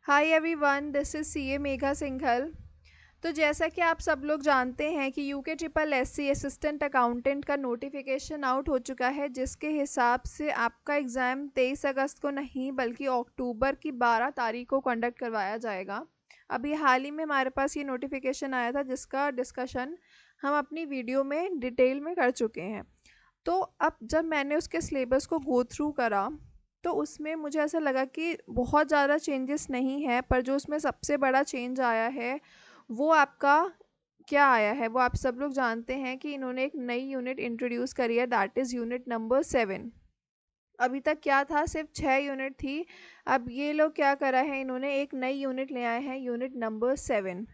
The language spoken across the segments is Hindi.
Hi everyone, this is CA Megha Singhal. तो जैसा कि आप सब लोग जानते हैं कि UK triple SC assistant accountant का नोटिफिकेशन आउट हो चुका है, जिसके हिसाब से आपका एग्ज़ाम 23 अगस्त को नहीं बल्कि अक्टूबर की 12 तारीख को कंडक्ट करवाया जाएगा। अभी हाल ही में हमारे पास ये नोटिफिकेशन आया था, जिसका डिस्कशन हम अपनी वीडियो में डिटेल में कर चुके हैं। तो अब जब मैंने उसके सिलेबस को गो थ्रू करा, तो उसमें मुझे ऐसा लगा कि बहुत ज़्यादा चेंजेस नहीं है, पर जो उसमें सबसे बड़ा चेंज आया है वो आपका क्या आया है, वो आप सब लोग जानते हैं कि इन्होंने एक नई यूनिट इंट्रोड्यूस करी है, दैट इज़ यूनिट नंबर 7। अभी तक क्या था, सिर्फ 6 यूनिट थी। अब ये लोग क्या करा है, इन्होंने एक नई यूनिट ले आए हैं, यूनिट नंबर 7।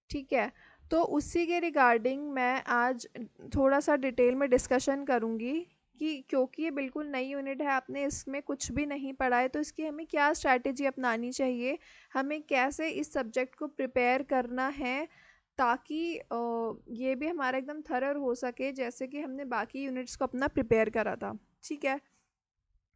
ठीक है। तो उसी के रिगार्डिंग मैं आज थोड़ा सा डिटेल में डिस्कशन करूँगी कि क्योंकि ये बिल्कुल नई यूनिट है, आपने इसमें कुछ भी नहीं पढ़ा है, तो इसकी हमें क्या स्ट्रैटेजी अपनानी चाहिए, हमें कैसे इस सब्जेक्ट को प्रिपेयर करना है, ताकि ये भी हमारा एकदम थरर हो सके जैसे कि हमने बाकी यूनिट्स को अपना प्रिपेयर करा था। ठीक है।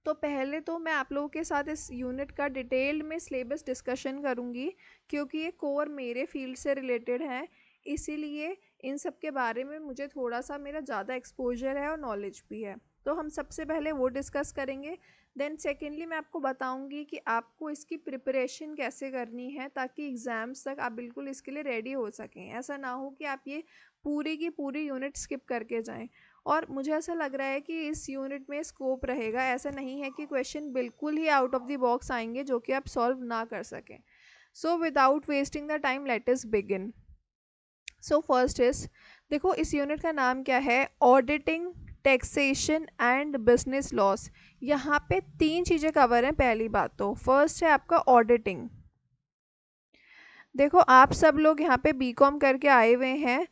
तो पहले तो मैं आप लोगों के साथ इस यूनिट का डिटेल में सिलेबस डिस्कशन करूँगी, क्योंकि ये कोर मेरे फील्ड से रिलेटेड है, इसीलिए इन सब के बारे में मुझे थोड़ा सा मेरा ज़्यादा एक्सपोजर है और नॉलेज भी है। तो हम सबसे पहले वो डिस्कस करेंगे। देन सेकेंडली मैं आपको बताऊंगी कि आपको इसकी प्रिपरेशन कैसे करनी है, ताकि एग्ज़ाम्स तक आप बिल्कुल इसके लिए रेडी हो सकें। ऐसा ना हो कि आप ये पूरी की पूरी यूनिट स्किप करके जाएं। और मुझे ऐसा लग रहा है कि इस यूनिट में स्कोप रहेगा, ऐसा नहीं है कि क्वेश्चन बिल्कुल ही आउट ऑफ द बॉक्स आएंगे जो कि आप सॉल्व ना कर सकें। So without wasting the time let us begin. So first is, देखो इस यूनिट का नाम क्या है, auditing, taxation and business loss. यहाँ पे तीन चीज़ें कवर हैं। पहली बात तो फर्स्ट है आपका ऑडिटिंग। देखो आप सब लोग यहाँ पे बीकॉम करके आए हुए हैं,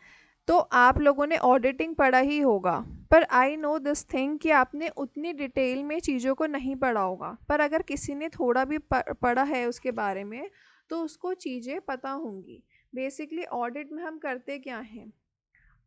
तो आप लोगों ने ऑडिटिंग पढ़ा ही होगा, पर आई नो दिस थिंग कि आपने उतनी डिटेल में चीज़ों को नहीं पढ़ा होगा। पर अगर किसी ने थोड़ा भी पढ़ा है उसके बारे में, तो उसको चीज़ें पता होंगी। बेसिकली ऑडिट में हम करते क्या हैं,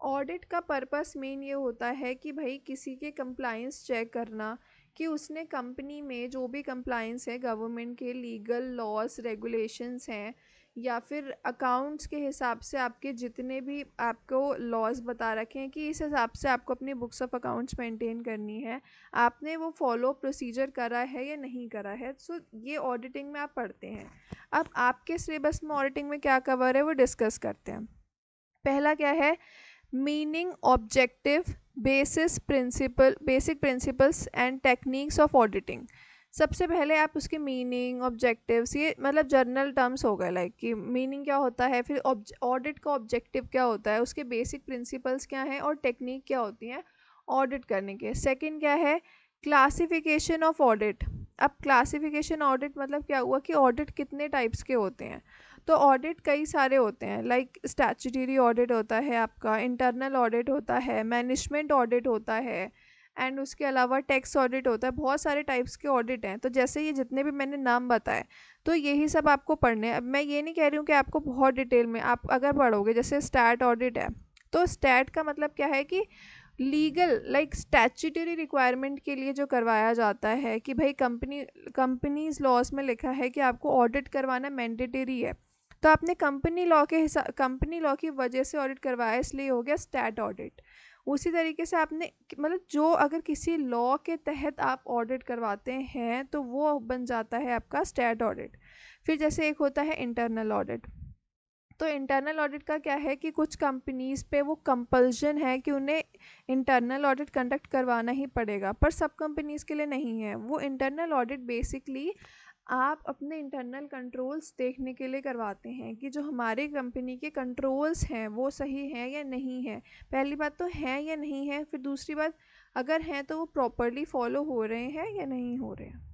ऑडिट का पर्पस मेन ये होता है कि भाई किसी के कंप्लायंस चेक करना, कि उसने कंपनी में जो भी कंप्लायंस है, गवर्नमेंट के लीगल लॉस रेगुलेशंस हैं, या फिर अकाउंट्स के हिसाब से आपके जितने भी आपको लॉज बता रखे हैं कि इस हिसाब से आपको अपनी बुक्स ऑफ अकाउंट्स मेंटेन करनी है, आपने वो फॉलो प्रोसीजर करा है या नहीं करा है। सो ये ऑडिटिंग में आप पढ़ते हैं। अब आपके सिलेबस में ऑडिटिंग में क्या कवर है वो डिस्कस करते हैं। पहला क्या है, meaning, objective, basic principles and techniques of auditing. सबसे पहले आप उसके मीनिंग, ऑब्जेक्टिव्स, ये मतलब जर्नल टर्म्स हो गए, लाइक कि मीनिंग क्या होता है, फिर ऑडिट का ऑब्जेक्टिव क्या होता है, उसके बेसिक प्रिंसिपल्स क्या हैं और टेक्निक क्या होती हैं ऑडिट करने के। सेकंड क्या है, क्लासिफिकेशन ऑफ ऑडिट। अब क्लासिफिकेशन ऑडिट मतलब क्या हुआ कि ऑडिट कितने टाइप्स के होते हैं। तो ऑडिट कई सारे होते हैं, लाइक स्टैट्यूटरी ऑडिट होता है आपका, इंटरनल ऑडिट होता है, मैनेजमेंट ऑडिट होता है, एंड उसके अलावा टैक्स ऑडिट होता है। बहुत सारे टाइप्स के ऑडिट हैं। तो जैसे ये जितने भी मैंने नाम बताए, तो यही सब आपको पढ़ने हैं। अब मैं ये नहीं कह रही हूँ कि आपको बहुत डिटेल में आप अगर पढ़ोगे, जैसे स्टैट ऑडिट है, तो स्टैट का मतलब क्या है कि लीगल, लाइक स्टैट्यूटरी रिक्वायरमेंट के लिए जो करवाया जाता है, कि भाई कंपनीज लॉज में लिखा है कि आपको ऑडिट करवाना मैंडेटरी है, तो आपने कंपनी लॉ की वजह से ऑडिट करवाया, इसलिए हो गया स्टैट ऑडिट। उसी तरीके से आपने मतलब जो अगर किसी लॉ के तहत आप ऑडिट करवाते हैं, तो वो बन जाता है आपका स्टैट ऑडिट। फिर जैसे एक होता है इंटरनल ऑडिट। तो इंटरनल ऑडिट का क्या है कि कुछ कंपनीज पे वो कंपल्शन है कि उन्हें इंटरनल ऑडिट कंडक्ट करवाना ही पड़ेगा, पर सब कंपनीज के लिए नहीं है। वो इंटरनल ऑडिट बेसिकली आप अपने इंटरनल कंट्रोल्स देखने के लिए करवाते हैं कि जो हमारे कंपनी के कंट्रोल्स हैं वो सही हैं या नहीं है। पहली बात तो है या नहीं है, फिर दूसरी बात अगर हैं तो वो प्रॉपरली फॉलो हो रहे हैं या नहीं हो रहे हैं।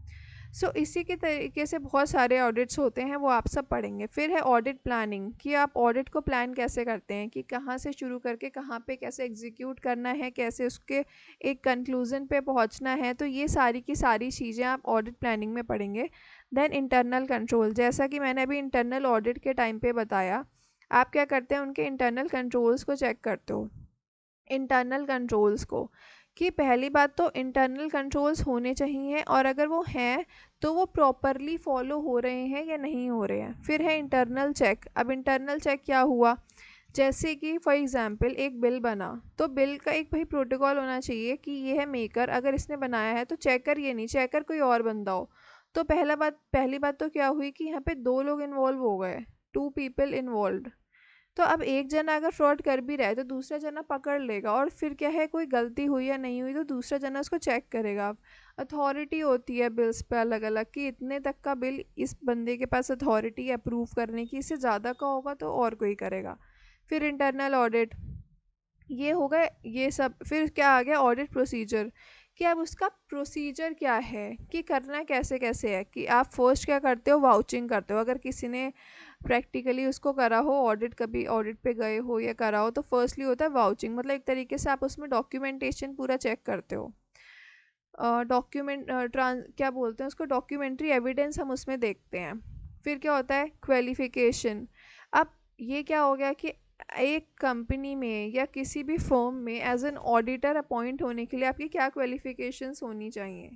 सो इसी के तरीके से बहुत सारे ऑडिट्स होते हैं, वो आप सब पढ़ेंगे। फिर है ऑडिट प्लानिंग, कि आप ऑडिट को प्लान कैसे करते हैं, कि कहाँ से शुरू करके कहाँ पे कैसे एग्जीक्यूट करना है, कैसे उसके एक कंक्लूजन पे पहुँचना है। तो ये सारी की सारी चीज़ें आप ऑडिट प्लानिंग में पढ़ेंगे। देन इंटरनल कंट्रोल, जैसा कि मैंने अभी इंटरनल ऑडिट के टाइम पे बताया, आप क्या करते हैं, उनके इंटरनल कंट्रोल्स को चेक करते हो, इंटरनल कंट्रोल्स को, कि पहली बात तो इंटरनल कंट्रोल्स होने चाहिए, और अगर वो हैं तो वो प्रॉपरली फॉलो हो रहे हैं या नहीं हो रहे हैं। फिर है इंटरनल चेक। अब इंटरनल चेक क्या हुआ, जैसे कि फॉर एग्जांपल एक बिल बना, तो बिल का एक भाई प्रोटोकॉल होना चाहिए कि ये है मेकर, अगर इसने बनाया है तो चेकर ये नहीं, चेकर कोई और बंदा हो। तो पहली बात तो क्या हुई कि यहाँ पे दो लोग इन्वॉल्व हो गए, टू पीपल इन्वॉल्व। तो अब एक जना अगर फ्रॉड कर भी रहा है तो दूसरा जना पकड़ लेगा, और फिर क्या है, कोई गलती हुई या नहीं हुई तो दूसरा जना उसको चेक करेगा। अब अथॉरिटी होती है बिल्स पे अलग अलग, कि इतने तक का बिल इस बंदे के पास अथॉरिटी है अप्रूव करने की, इससे ज़्यादा का होगा तो और कोई करेगा। फिर इंटरनल ऑडिट, ये हो गए ये सब। फिर क्या आ गया, ऑडिट प्रोसीजर, कि अब उसका प्रोसीजर क्या है, कि करना कैसे कैसे है। कि आप फर्स्ट क्या करते हो, वाउचिंग करते हो। अगर किसी ने प्रैक्टिकली उसको करा हो, ऑडिट कभी ऑडिट पे गए हो या करा हो, तो फर्स्टली होता है वाउचिंग, मतलब एक तरीके से आप उसमें डॉक्यूमेंटेशन पूरा चेक करते हो। डॉक्यूमेंट क्या बोलते हैं उसको, डॉक्यूमेंट्री एविडेंस हम उसमें देखते हैं। फिर क्या होता है, क्वालिफिकेशन। अब ये क्या हो गया कि एक कंपनी में या किसी भी फर्म में एज एन ऑडिटर अपॉइंट होने के लिए आपकी क्या क्वालिफिकेशंस होनी चाहिए।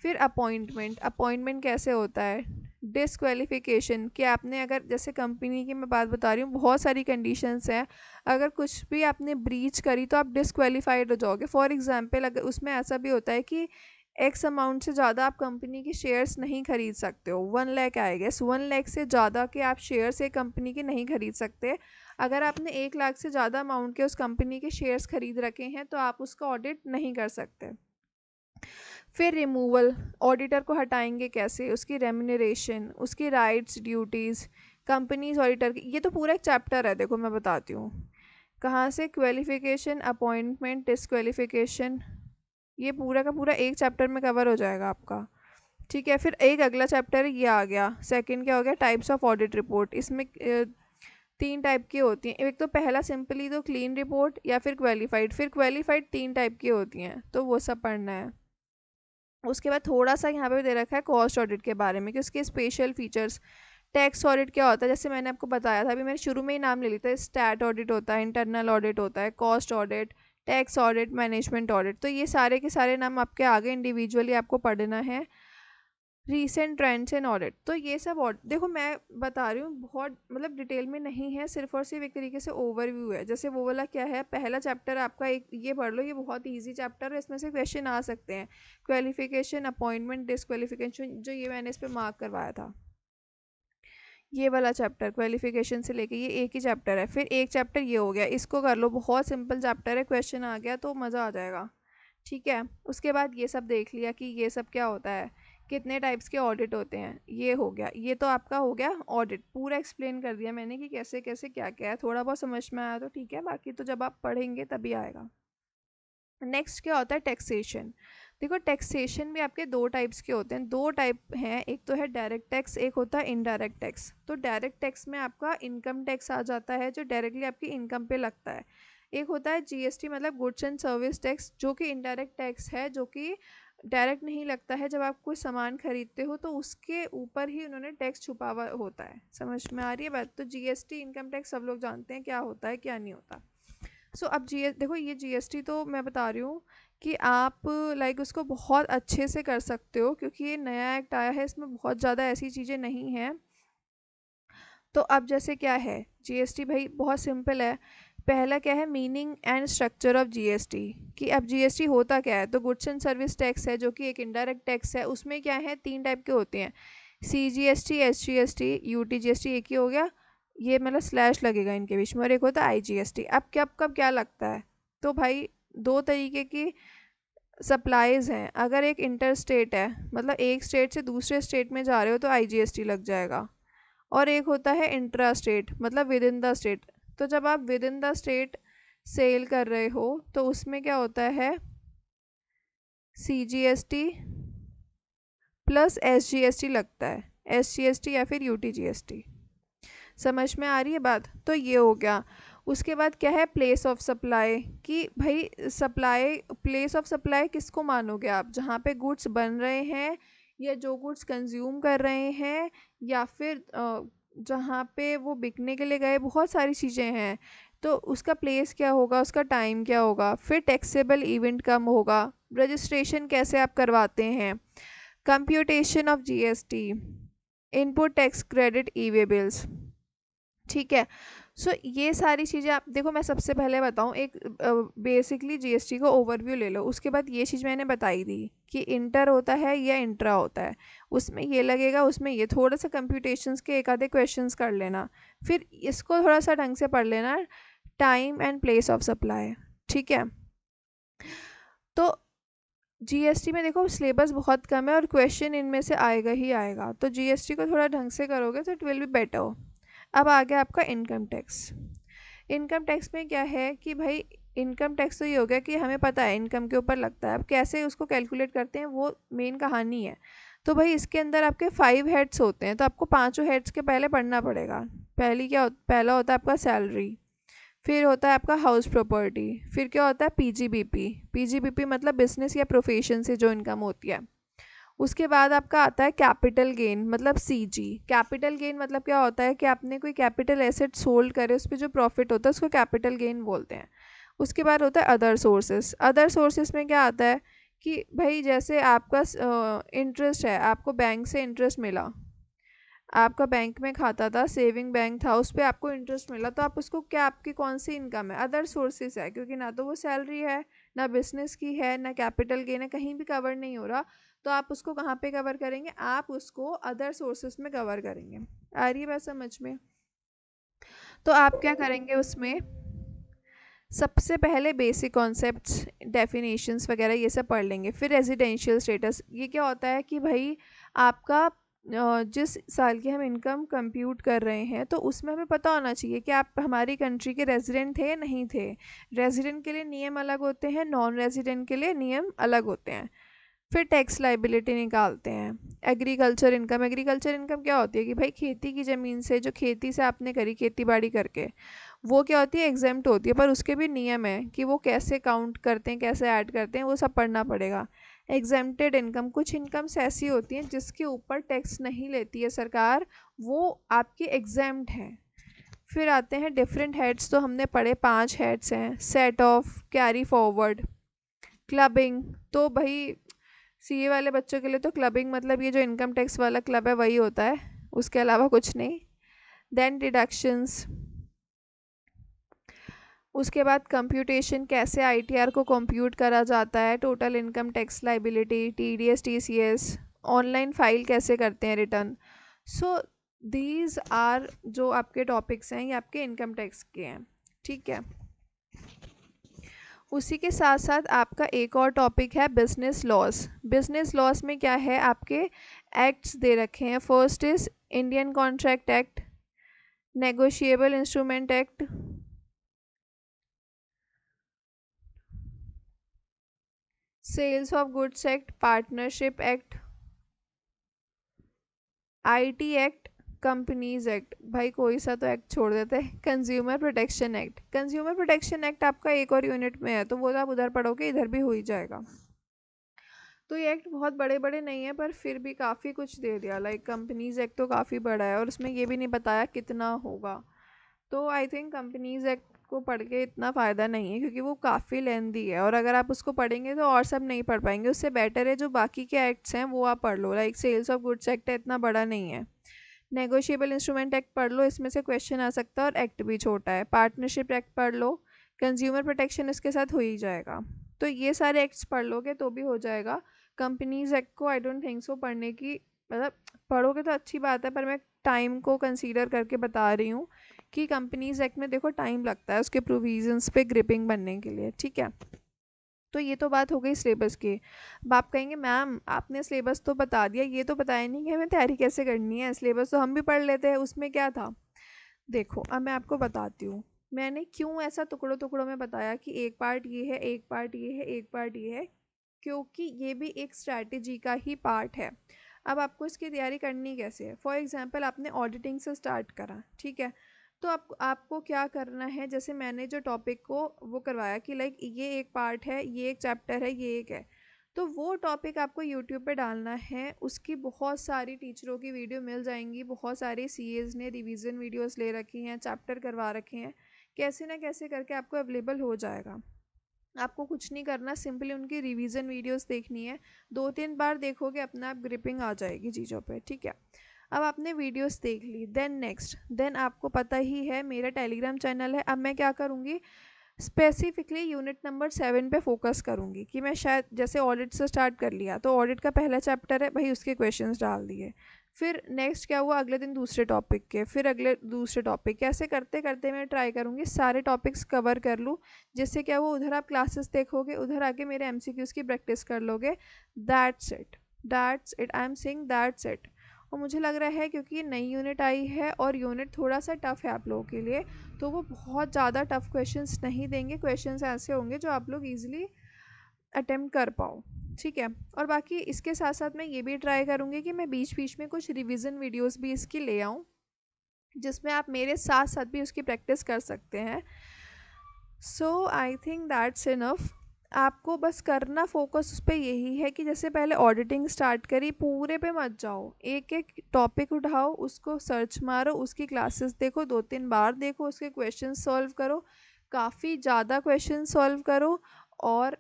फिर अपॉइंटमेंट, अपॉइंटमेंट कैसे होता है। डिसक्वालिफिकेशन, कि आपने अगर जैसे कंपनी की मैं बात बता रही हूँ, बहुत सारी कंडीशंस हैं, अगर कुछ भी आपने ब्रीच करी तो आप डिसक्वालीफाइड हो जाओगे। फॉर एग्जांपल अगर उसमें ऐसा भी होता है कि एक्स अमाउंट से ज़्यादा आप कंपनी के शेयर्स नहीं खरीद सकते हो, 1 लाख आई गेस, 1 लाख से ज़्यादा के आप शेयर्स एक कंपनी के नहीं खरीद सकते। अगर आपने 1 लाख से ज़्यादा अमाउंट के उस कंपनी के शेयर्स खरीद रखे हैं तो आप उसका ऑडिट नहीं कर सकते। फिर रिमूवल, ऑडिटर को हटाएंगे कैसे, उसकी रेम्यूनरेशन, उसकी राइट्स ड्यूटीज़, कंपनीज ऑडिटर की, ये तो पूरा एक चैप्टर है, देखो मैं बताती हूँ कहाँ से। क्वालिफिकेशन, अपॉइंटमेंट, डिसक्वालिफिकेशन, ये पूरा का पूरा एक चैप्टर में कवर हो जाएगा आपका। ठीक है, फिर एक अगला चैप्टर ये आ गया, सेकंड क्या हो गया, टाइप्स ऑफ ऑडिट रिपोर्ट। इसमें 3 टाइप की होती हैं। एक तो पहला सिंपली तो क्लीन रिपोर्ट, या फिर क्वालिफाइड। फिर क्वालिफाइड 3 टाइप की होती हैं, तो वो सब पढ़ना है। उसके बाद थोड़ा सा यहाँ पे दे रखा है कॉस्ट ऑडिट के बारे में कि उसके स्पेशल फीचर्स। टैक्स ऑडिट क्या होता है, जैसे मैंने आपको बताया था, अभी मैंने शुरू में ही नाम ले लिया था, स्टैट ऑडिट होता है, इंटरनल ऑडिट होता है, cost audit, tax audit, management audit. तो ये सारे के सारे नाम आपके आगे इंडिविजुअली आपको पढ़ना है। रीसेंट ट्रेंड्स इन ऑडिट, तो ये सब देखो मैं बता रही हूँ, बहुत मतलब डिटेल में नहीं है, सिर्फ और सिर्फ एक तरीके से ओवरव्यू है। जैसे वो वाला क्या है, पहला चैप्टर आपका एक ये पढ़ लो, ये बहुत ईजी चैप्टर है, इसमें से क्वेश्चन आ सकते हैं। क्वालिफिकेशन, अपॉइंटमेंट, डिसक्वालिफिकेशन, जो ये मैंने इस पर मार्क करवाया था, ये वाला चैप्टर क्वालिफिकेशन से लेके ये एक ही चैप्टर है। फिर एक चैप्टर ये हो गया, इसको कर लो, बहुत सिंपल चैप्टर है, क्वेश्चन आ गया तो मज़ा आ जाएगा। ठीक है, उसके बाद ये सब देख लिया कि ये सब क्या होता है, कितने टाइप्स के ऑडिट होते हैं, ये हो गया। ये तो आपका हो गया ऑडिट, पूरा एक्सप्लेन कर दिया मैंने कि कैसे कैसे क्या क्या है। थोड़ा बहुत समझ में आया तो ठीक है, बाकी तो जब आप पढ़ेंगे तभी आएगा। नेक्स्ट क्या होता है, टैक्सेशन। देखो टैक्सेशन भी आपके 2 टाइप्स के होते हैं, 2 टाइप हैं, एक तो है डायरेक्ट टैक्स, एक होता है इनडायरेक्ट टैक्स। तो डायरेक्ट टैक्स में आपका इनकम टैक्स आ जाता है, जो डायरेक्टली आपकी इनकम पे लगता है। एक होता है जीएसटी, मतलब गुड्स एंड सर्विस टैक्स, जो कि इनडायरेक्ट टैक्स है, जो कि डायरेक्ट नहीं लगता है। जब आप कोई सामान खरीदते हो तो उसके ऊपर ही उन्होंने टैक्स छुपा हुआ होता है। समझ में आ रही है बात। तो जीएसटी, इनकम टैक्स सब लोग जानते हैं क्या होता है क्या नहीं होता। अब देखो ये जीएसटी तो मैं बता रही हूँ कि आप लाइक उसको बहुत अच्छे से कर सकते हो, क्योंकि ये नया एक्ट आया है, इसमें बहुत ज़्यादा ऐसी चीज़ें नहीं हैं। तो अब जैसे क्या है जीएसटी, भाई बहुत सिंपल है। पहला क्या है, meaning and structure of GST, कि अब जीएसटी होता क्या है। तो गुड्स एंड सर्विस टैक्स है, जो कि एक इनडायरेक्ट टैक्स है। उसमें क्या है, 3 टाइप के होते हैं, सीजीएसटी, एसजीएसटी, यूटीजीएसटी, एक ही हो गया, ये मतलब स्लैश लगेगा इनके बीच में, और एक होता है आईजीएसटी। अब कब कब क्या लगता है, तो भाई 2 तरीके की सप्लाईज हैं। अगर एक इंटर स्टेट है, मतलब एक स्टेट से दूसरे स्टेट में जा रहे हो, तो आईजीएसटी लग जाएगा। और एक होता है इंट्रा स्टेट, मतलब विद इन द स्टेट। तो जब आप within the state sell कर रहे हो तो उसमें क्या होता है, सीजीएसटी प्लस एसजीएसटी लगता है, एसजीएसटी या फिर यूटीजीएसटी। समझ में आ रही है बात। तो ये हो गया। उसके बाद क्या है, प्लेस ऑफ सप्लाई, कि भाई सप्लाई, प्लेस ऑफ सप्लाई किसको मानोगे आप, जहाँ पे गुड्स बन रहे हैं या जो गुड्स कंज्यूम कर रहे हैं, या फिर जहाँ पे वो बिकने के लिए गए। बहुत सारी चीज़ें हैं, तो उसका प्लेस क्या होगा, उसका टाइम क्या होगा, फिर टैक्सेबल इवेंट कम होगा, रजिस्ट्रेशन कैसे आप करवाते हैं, computation of GST, input tax credit, E way bills. ठीक है। सो ये सारी चीज़ें आप देखो, मैं सबसे पहले बताऊँ एक बेसिकली जीएसटी को ओवरव्यू ले लो, उसके बाद ये चीज़ मैंने बताई थी कि इंटर होता है या इंट्रा होता है, उसमें ये लगेगा, उसमें ये थोड़ा सा कंप्यूटेशंस के एक आधे क्वेश्चंस कर लेना, फिर इसको थोड़ा सा ढंग से पढ़ लेना, time and place of supply. ठीक है। तो जीएसटी में देखो सिलेबस बहुत कम है और क्वेश्चन इनमें से आएगा ही आएगा, तो जीएसटी को थोड़ा ढंग से करोगे तो इट विल बी बेटर। अब आ गया आपका इनकम टैक्स। इनकम टैक्स में क्या है कि भाई इनकम टैक्स तो ये हो गया कि हमें पता है इनकम के ऊपर लगता है, अब कैसे उसको कैलकुलेट करते हैं वो मेन कहानी है। तो भाई इसके अंदर आपके 5 हेड्स होते हैं, तो आपको पांचों हेड्स के पहले पढ़ना पड़ेगा। पहला होता है आपका सैलरी, फिर होता है आपका हाउस प्रॉपर्टी, फिर क्या होता है पीजीबीपी। पीजीबीपी मतलब बिजनेस या प्रोफेशन से जो इनकम होती है। उसके बाद आपका आता है कैपिटल गेन मतलब सीजी। कैपिटल गेन मतलब क्या होता है कि आपने कोई कैपिटल एसेट सोल्ड करे, उस पर जो प्रॉफिट होता है उसको कैपिटल गेन बोलते हैं। उसके बाद होता है अदर सोर्सेस। अदर सोर्सेस में क्या आता है कि भाई जैसे आपका इंटरेस्ट है, आपको बैंक से इंटरेस्ट मिला, आपका बैंक में खाता था, सेविंग बैंक था, उस पर आपको इंटरेस्ट मिला, तो आप उसको क्या, आपकी कौन सी इनकम है, अदर सोर्सेज है, क्योंकि ना तो वो सैलरी है, ना बिजनेस की है, ना कैपिटल गेन है, कहीं भी कवर नहीं हो रहा, तो आप उसको कहाँ पे कवर करेंगे, आप उसको अदर सोर्सेज में कवर करेंगे। आ रही है बात समझ में? तो आप क्या करेंगे उसमें, सबसे पहले बेसिक कॉन्सेप्ट्स, डेफिनेशंस वगैरह ये सब पढ़ लेंगे। फिर रेजिडेंशियल स्टेटस, ये क्या होता है कि भाई आपका जिस साल की हम इनकम कंप्यूट कर रहे हैं तो उसमें हमें पता होना चाहिए कि आप हमारी कंट्री के रेजिडेंट थे या नहीं थे। रेजिडेंट के लिए नियम अलग होते हैं, नॉन रेजिडेंट के लिए नियम अलग होते हैं। फिर टैक्स लाइबिलिटी निकालते हैं। एग्रीकल्चर इनकम, एग्रीकल्चर इनकम क्या होती है कि भाई खेती की ज़मीन से, जो खेती से आपने करी खेती बाड़ी करके, वो क्या होती है, एग्जेम्प्ट होती है, पर उसके भी नियम है कि वो कैसे काउंट करते हैं, कैसे ऐड करते हैं, वो सब पढ़ना पड़ेगा। एग्जेम्प्टेड इनकम, कुछ इनकम्स ऐसी होती हैं जिसके ऊपर टैक्स नहीं लेती है सरकार, वो आपकी एग्जेम्प्ट हैं। फिर आते हैं डिफरेंट हेड्स, तो हमने पढ़े 5 हेड्स हैं, set of, carry forward, clubbing. तो भाई सीए वाले बच्चों के लिए तो क्लबिंग मतलब ये जो इनकम टैक्स वाला क्लब है वही होता है, उसके अलावा कुछ नहीं। देन डिडक्शंस, उसके बाद कंप्यूटेशन, कैसे आईटीआर को कंप्यूट करा जाता है, total income tax liability, TDS TCS, online file कैसे करते हैं रिटर्न। सो दीज आर जो आपके टॉपिक्स हैं, ये आपके इनकम टैक्स के हैं। ठीक है। उसी के साथ साथ आपका एक और टॉपिक है बिजनेस लॉस। बिजनेस लॉस में क्या है, आपके एक्ट्स दे रखे हैं। First is Indian contract act, negotiable instrument act, sales of goods act, partnership act, IT act, companies act, भाई कोई सा तो एक्ट छोड़ देते हैं, consumer protection act. Consumer protection act आपका एक और यूनिट में है, तो वो तो आप उधर पढ़ोगे, इधर भी हो ही जाएगा। तो ये एक्ट बहुत बड़े बड़े नहीं है, पर फिर भी काफ़ी कुछ दे दिया। लाइक कंपनीज एक्ट तो काफ़ी बड़ा है और उसमें ये भी नहीं बताया कितना होगा। तो आई थिंक कंपनीज एक्ट को पढ़ के इतना फ़ायदा नहीं है, क्योंकि वो काफ़ी लेंदी है, और अगर आप उसको पढ़ेंगे तो और सब नहीं पढ़ पाएंगे। उससे बेटर है जो बाकी के एक्ट्स हैं वो आप पढ़ लो। Like sales of goods act है, इतना बड़ा नहीं है। नेगोशिएबल इंस्ट्रूमेंट एक्ट पढ़ लो, इसमें से क्वेश्चन आ सकता है, और एक्ट भी छोटा है। पार्टनरशिप एक्ट पढ़ लो, कंज्यूमर प्रोटेक्शन इसके साथ हो ही जाएगा। तो ये सारे एक्ट्स पढ़ लोगे तो भी हो जाएगा। कंपनीज एक्ट को आई डोंट थिंक सो पढ़ने की, मतलब पढ़ोगे तो अच्छी बात है, पर मैं टाइम को कंसीडर करके बता रही हूँ कि कंपनीज एक्ट में देखो टाइम लगता है उसके प्रोविजंस पे ग्रिपिंग बनने के लिए। ठीक है। तो ये तो बात हो गई सिलेबस की। अब आप कहेंगे मैम आपने सिलेबस तो बता दिया, ये तो बताया नहीं कि हमें तैयारी कैसे करनी है। सिलेबस तो हम भी पढ़ लेते हैं, उसमें क्या था। देखो अब मैं आपको बताती हूँ मैंने क्यों ऐसा टुकड़ों टुकड़ों में बताया कि एक पार्ट ये है, एक पार्ट ये है, एक पार्ट ये है, क्योंकि ये भी एक स्ट्रैटेजी का ही पार्ट है। अब आपको इसकी तैयारी करनी कैसे है। फॉर एग्जांपल आपने ऑडिटिंग से स्टार्ट करा, ठीक है, तो आपको क्या करना है, जैसे मैंने जो टॉपिक को वो करवाया कि लाइक ये एक पार्ट है, ये एक चैप्टर है, ये एक है, तो वो टॉपिक आपको यूट्यूब पे डालना है। उसकी बहुत सारी टीचरों की वीडियो मिल जाएंगी, बहुत सारे सीएज ने रिवीजन वीडियोस ले रखी हैं, चैप्टर करवा रखे हैं कैसे ना कैसे करके आपको अवेलेबल हो जाएगा। आपको कुछ नहीं करना, सिंपली उनकी रिवीजन वीडियोस देखनी है, 2-3 बार देखोगे अपने आप ग्रिपिंग आ जाएगी चीज़ों पे, ठीक है। अब आपने वीडियोस देख ली, देन आपको पता ही है मेरा टेलीग्राम चैनल है। अब मैं क्या करूँगी, स्पेसिफिकली यूनिट नंबर 7 पे फोकस करूँगी कि मैं शायद जैसे ऑडिट से स्टार्ट कर लिया तो ऑडिट का पहला चैप्टर है भाई, उसके क्वेश्चंस डाल दिए। फिर नेक्स्ट क्या हुआ, अगले दिन दूसरे टॉपिक के, फिर अगले दूसरे टॉपिक, कैसे करते करते मैं ट्राई करूँगी सारे टॉपिक्स कवर कर लूँ, जिससे क्या हुआ उधर आप क्लासेस देखोगे, उधर आके मेरे एमसीक्यूज़ की प्रैक्टिस कर लोगे। That's it I am saying that's it. और मुझे लग रहा है क्योंकि ये नई यूनिट आई है और यूनिट थोड़ा सा टफ है आप लोगों के लिए, तो वो बहुत ज़्यादा टफ क्वेश्चंस नहीं देंगे, क्वेश्चंस ऐसे होंगे जो आप लोग इजीली अटेम्प्ट कर पाओ, ठीक है। और बाकी इसके साथ साथ मैं ये भी ट्राई करूँगी कि मैं बीच बीच में कुछ रिवीजन वीडियोस भी इसकी ले आऊँ, जिसमें आप मेरे साथ साथ भी उसकी प्रैक्टिस कर सकते हैं। सो आई थिंक दैट्स इनफ। आपको बस करना फोकस उस पर यही है कि जैसे पहले ऑडिटिंग स्टार्ट करी, पूरे पे मत जाओ, एक एक टॉपिक उठाओ, उसको सर्च मारो, उसकी क्लासेस देखो, 2-3 बार देखो, उसके क्वेश्चन सॉल्व करो, काफ़ी ज़्यादा क्वेश्चन सॉल्व करो, और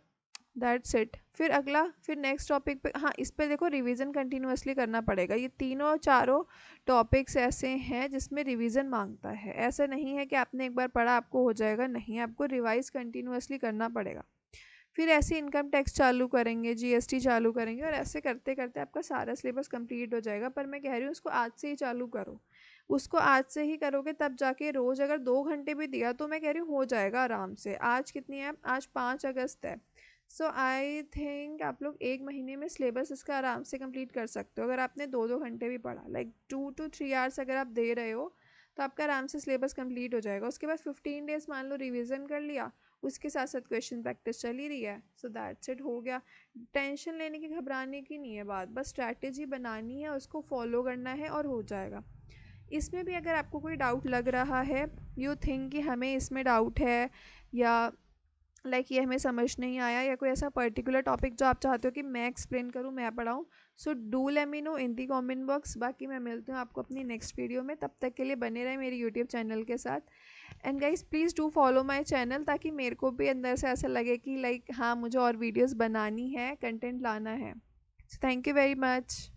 दैट्स इट। फिर नेक्स्ट टॉपिक पे, हाँ इस पे देखो रिवीजन कंटिन्यूअसली करना पड़ेगा। ये तीनों चारों टॉपिक्स ऐसे हैं जिसमें रिवीजन मांगता है, ऐसा नहीं है कि आपने एक बार पढ़ा आपको हो जाएगा, नहीं, आपको रिवाइज कंटिन्यूअसली करना पड़ेगा। फिर ऐसे इनकम टैक्स चालू करेंगे, जीएसटी चालू करेंगे, और ऐसे करते करते आपका सारा सिलेबस कंप्लीट हो जाएगा। पर मैं कह रही हूँ उसको आज से ही चालू करो, उसको आज से ही करोगे तब जाके रोज़ अगर 2 घंटे भी दिया तो मैं कह रही हूँ हो जाएगा आराम से। आज कितनी है, आज 5 अगस्त है। सो आई थिंक आप लोग 1 महीने में सिलेबस इसका आराम से कंप्लीट कर सकते हो, अगर आपने 2-2 घंटे भी पढ़ा, लाइक 2 to 3 आवर्स अगर आप दे रहे हो तो आपका आराम से सिलेबस कंप्लीट हो जाएगा। उसके बाद 15 डेज मान लो रिवीजन कर लिया, उसके साथ साथ क्वेश्चन प्रैक्टिस चल ही रही है, सो दैट्स इट, हो गया। टेंशन लेने की, घबराने की नहीं है बात, बस स्ट्रैटेजी बनानी है, उसको फॉलो करना है और हो जाएगा। इसमें भी अगर आपको कोई डाउट लग रहा है, यू थिंक कि हमें इसमें डाउट है, या लाइक ये हमें समझ नहीं आया, या कोई ऐसा पर्टिकुलर टॉपिक जो आप चाहते हो कि मैं एक्सप्लेन करूँ, मैं पढ़ाऊँ, so do let me know in the comment box. बाकी मैं मिलती हूँ आपको अपनी नेक्स्ट वीडियो में, तब तक के लिए बने रहे मेरे यूट्यूब चैनल के साथ। And guys please do follow my channel, ताकि मेरे को भी अंदर से ऐसा लगे कि लाइक हाँ मुझे और वीडियोज़ बनानी है, कंटेंट लाना है। So thank you very much.